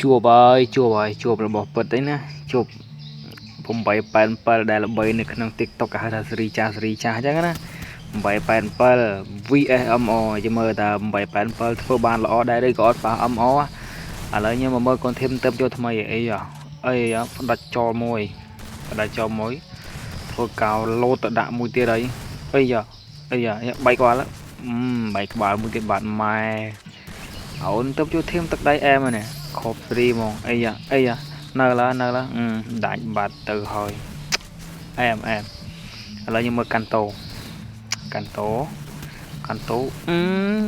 ជួបរបស់ពិតអីណាជួប887ដែលល្បីនៅក្នុង TikTok គេហៅថាសេរីចាស់អញ្ចឹងណា887 VSMO យមើលតើ887ធ្វើបានល្អដែរឬក៏អត់ប៉ះ MO ឥឡូវខ្ញុំមកមើលកូនធីមទៅយកថ្មីអីផ្ដាច់ចោលមួយធ្វើកោលោតទៅដាក់មួយទៀតអីបែកក្បាលបែកក្បាលមួយទៀតបាត់ម៉ែអូនទៅយកធីមទឹកដៃអែមហ្នឹងខប់ព្រីហ្មងអីនៅឡើដាច់បាត់ទៅហើយអែមឥឡូវខ្ញុំមើលកាន់តូ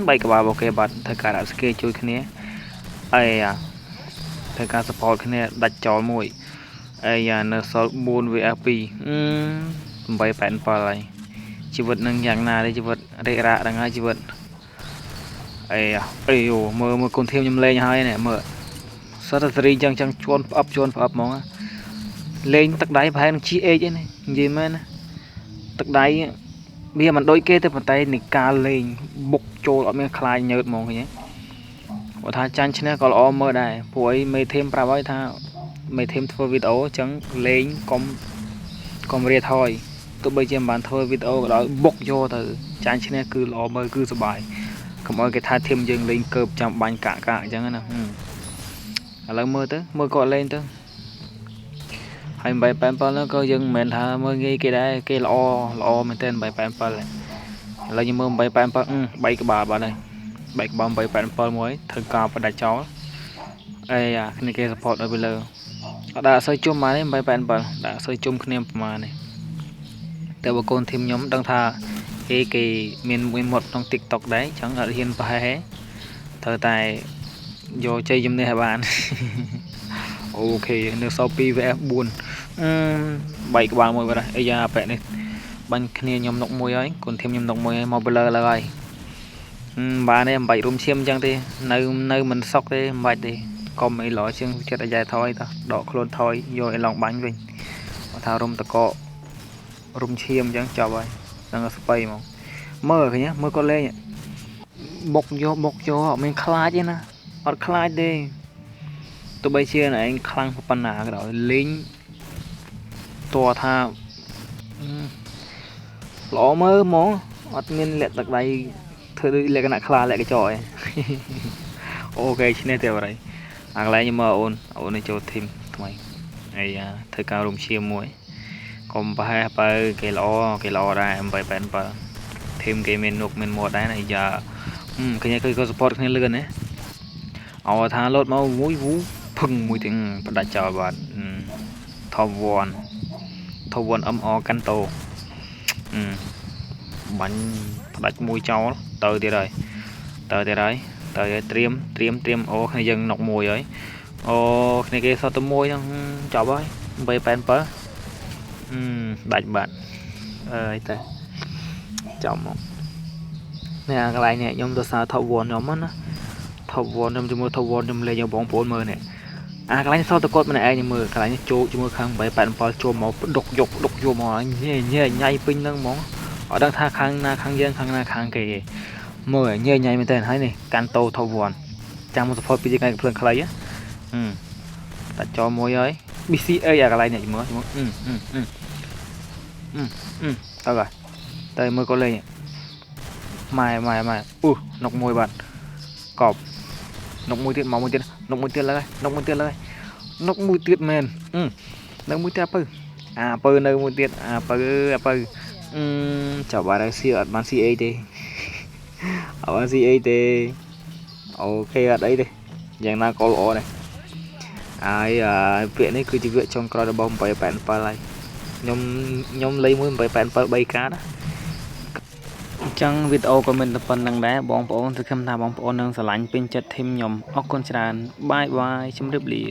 បែកក្បាលរបស់គេបាត់ធ្វើការដាក់ស្គេជួយគ្នាធ្វើការ support គ្នាដាច់ចោលមួយនៅសល់4 vs 2 887ហើយជីវិតនឹងយ៉ាងណាទេជីវិតរេរ៉ាក់ហ្នឹងហើយជីវិតមើលកូនធាមខ្ញុំលេងហើយនេះមើលសតសេរីចឹងជួនផ្អឹបហ្មងលេងទឹកដៃប្រហែលនឹង GH ឯនេះនិយាយមែនណាទឹកដៃវាមិនដូចគេទេប៉ុន្តែនៃការលេងបុកចូលអត់មានខ្លាចញើតហ្មងឃើញទេបើថាចាញ់ឈ្នះក៏ល្អមើលដែរព្រោះអីមេធីមប្រាប់ហើយថាមេធីមធ្វើវីដេអូអញ្ចឹងលេងកុំរាថយទោះបីជាមិនបានធ្វើវីដេអូក៏ដោយបុកយកទៅចាញ់ឈ្នះគឺល្អមើលគឺសុបាយកុំឲ្យគេថាធីមយើងលេងកើបចាំបាញ់កាក់អញ្ចឹងណាឥឡូវមើលគាត់លេងទៅហើយ887នោះក៏យើងមិនមែនថាមើលងាយគេដែរគេល្អមែនទែន887ឥឡូវយើងមើល887បែកក្បាលបាត់ហើយបែកក្បាល887មួយធ្វើការបដាច់ចោលគ្នាគេ support ឲ្យពីលើអត់ដាក់សូវជុំមកនេះ887ដាក់សូវជុំគ្នាប្រហែលនេះតែបើកូនធីមខ្ញុំដឹងថាគេមានមួយមុតក្នុង TikTok ដែរអញ្ចឹងអត់ហ៊ានប្រហែលត្រូវតែយកជ័យជំនះឲ្យបានអូខេនៅសល់2 vs 4បែកក្បាលមួយបាត់ហើយប៉ែនេះបាញ់គ្នាខ្ញុំនុកមួយហើយកូនធីមខ្ញុំនុកមួយហើយមកបលើឡើយបានទេមិនបាច់រុំឈាមអញ្ចឹងទេនៅមិនសុកទេមិនបាច់ទេកុំអីល្អជាងចិត្តអាយ៉ែថយតដកខ្លួនថយយកអីឡងបាញ់វិញគាត់ថារុំតករុំឈាមអញ្ចឹងចប់ហើយនឹងស្បៃហ្មងមើលឃើញមើលគាត់លេងបុកយកអត់មានខ្លាចទេណាអត់ខ្លាចទេទោះបីជាឯងខ្លាំងប៉ុណ្ណាក៏ដោយលេងតើថាល្អមើលហ្មងអត់មានលាក់ទឹកដៃធ្វើដូចលក្ខណៈខ្លាលាក់កញ្ចក់ឯងអូខេឈ្នះទេបរិយអាកន្លែងខ្ញុំមើលអូននេះចូលធីមថ្មីធ្វើការរួមឈាមមួយកុំប្រហែលបើគេល្អដែរ887ធីមគេមាននុកមានមាត់ដែរណាឃើញគេ support គ្នាលឿនណាអោថាលោតមកមួយវូភឹងមួយទាំងបដាច់ចោលបាត់ Top 1 MO កាន់តូបាញ់ផ្ដាច់មួយចោលទៅទៀតហើយត្រៀមអូគ្នាយើងនុកមួយហើយអូគ្នាគេសតទៅមួយហ្នឹងចប់ហើយ887ដាច់បាត់តែចំមកនេះអាកន្លែងនេះខ្ញុំទៅសារ Top 1ខ្ញុំណា Top 1ខ្ញុំជាមួយ Top 1ខ្ញុំលេងឲ្យបងប្អូនមើលនេះអាកន្លែងសតគាត់ម្នាក់ឯងមើលកន្លែងនេះចូលជាមួយខាង887ចូលមកដុកយកមកញ៉ៃពេញហ្នឹងហ្មងអត់ដឹងថាខាងណាខាងយើងខាងណាខាងគេមើលញ៉ៃមែនតើហើយនេះកាន់តូ Top 1ចាំមក support ពីថ្ងៃភ្លើងខ្លីតាចោលមួយហើយ BCA អាកន្លែងនេះមើលទៅមើលគាត់លេងម៉ែនុកមួយបាត់កប់នុកមួយទៀតមកមួយទៀតនុកមួយទៀតឡើយនុកមួយទៀតមែននៅមួយទៀតអាពើនៅមួយទៀតអាពើចាប់បាត់ហើយស៊ីអត់បានស៊ីអីទេអូខេអត់អីទេយ៉ាងណាក៏ល្អដែរហើយពាក្យនេះគឺជាពាក្យចុងក្រោយរបស់887ហើយខ្ញុំលេងមួយ887 3កាតអញ្ចឹងវីដេអូក៏មានតែប៉ុណ្្នឹងដែរបងប្អូនសង្ឃឹមថាបងប្អូននឹងស្រឡាញ់ពេញចិត្តធីមខ្ញុំអរគុណច្រើនបាយជម្រាបលា